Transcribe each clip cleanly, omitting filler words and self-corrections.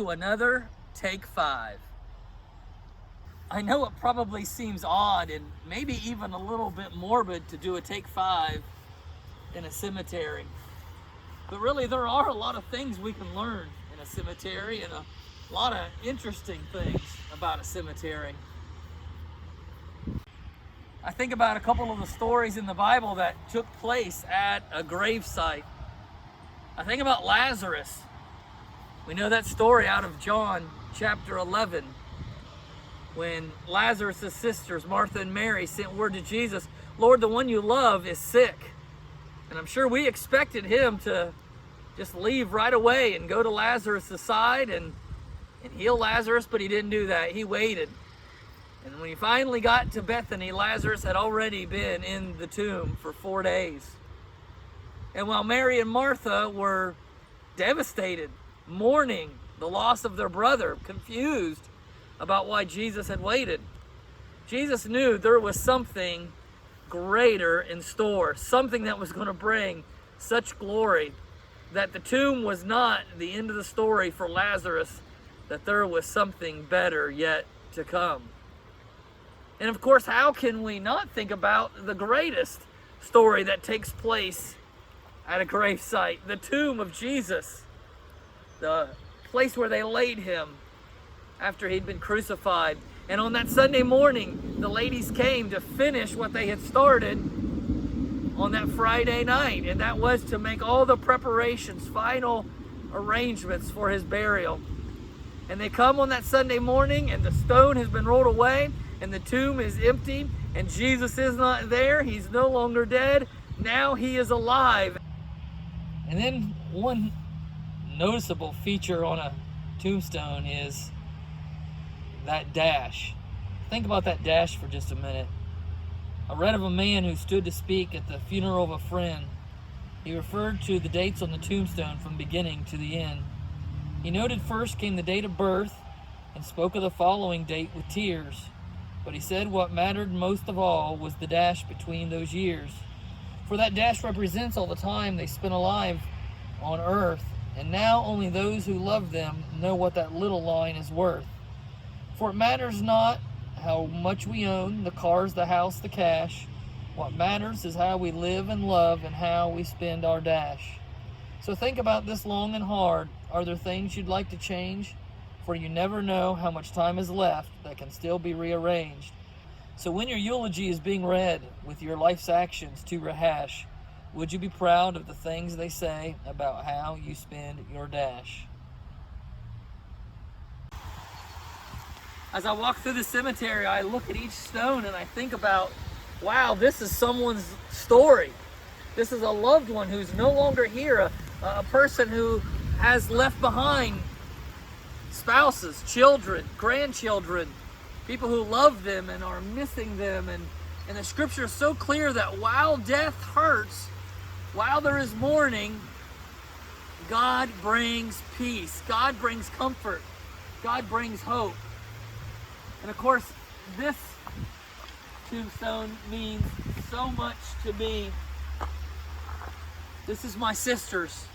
to another Take 5. I know it probably seems odd and maybe even a little bit morbid to do a Take 5 in a cemetery. But really, there are a lot of things we can learn in a cemetery and a lot of interesting things about a cemetery. I think about a couple of the stories in the Bible that took place at a grave site. I think about Lazarus. We know that story out of John chapter 11, when Lazarus' sisters, Martha and Mary, sent word to Jesus, "Lord, the one you love is sick." And I'm sure we expected him to just leave right away and go to Lazarus' side and heal Lazarus, but he didn't do that. He waited. And when he finally got to Bethany, Lazarus had already been in the tomb for 4 days. And while Mary and Martha were devastated, mourning the loss of their brother, confused about why Jesus had waited, Jesus knew there was something greater in store, something that was going to bring such glory, that the tomb was not the end of the story for Lazarus, that there was something better yet to come. And of course, how can we not think about the greatest story that takes place at a grave site? The tomb of Jesus, the place where they laid him after he'd been crucified. And on that Sunday morning, the ladies came to finish what they had started on that Friday night, and that was to make all the preparations, final arrangements for his burial. And they come on that Sunday morning, and the stone has been rolled away, and the tomb is empty, and Jesus is not there. He's no longer dead. Now he is alive. And then one noticeable feature on a tombstone is that dash. Think about that dash for just a minute. I read of a man who stood to speak at the funeral of a friend. He referred to the dates on the tombstone from beginning to the end. He noted first came the date of birth and spoke of the following date with tears. But he said what mattered most of all was the dash between those years. For that dash represents all the time they spent alive on earth, and now only those who love them know what that little line is worth. For it matters not how much we own, the cars, the house, the cash. What matters is how we live and love and how we spend our dash. So think about this long and hard. Are there things you'd like to change? For you never know how much time is left that can still be rearranged. So when your eulogy is being read with your life's actions to rehash, would you be proud of the things they say about how you spend your dash? As I walk through the cemetery, I look at each stone and I think about, wow, this is someone's story. This is a loved one who's no longer here, a person who has left behind spouses, children, grandchildren, people who love them and are missing them. And the scripture is so clear that while death hurts, while there is mourning, God brings peace. God brings comfort. God brings hope. And of course, this tombstone means so much to me. This is my sister's,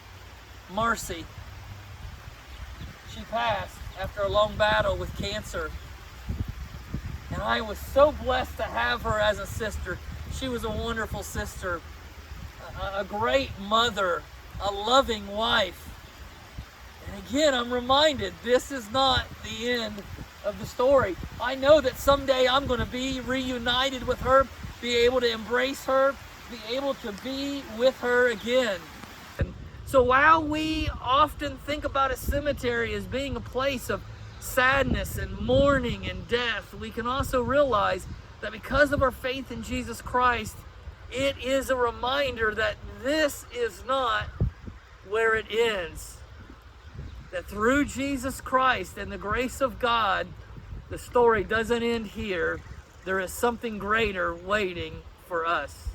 Marcy. She passed after a long battle with cancer. And I was so blessed to have her as a sister. She was a wonderful sister, a great mother, a loving wife. And again, I'm reminded this is not the end of the story. I know that someday I'm going to be reunited with her, be able to embrace her, be able to be with her again. And so while we often think about a cemetery as being a place of sadness and mourning and death, we can also realize that because of our faith in Jesus Christ, it is a reminder that this is not where it ends. That through Jesus Christ and the grace of God, the story doesn't end here. There is something greater waiting for us.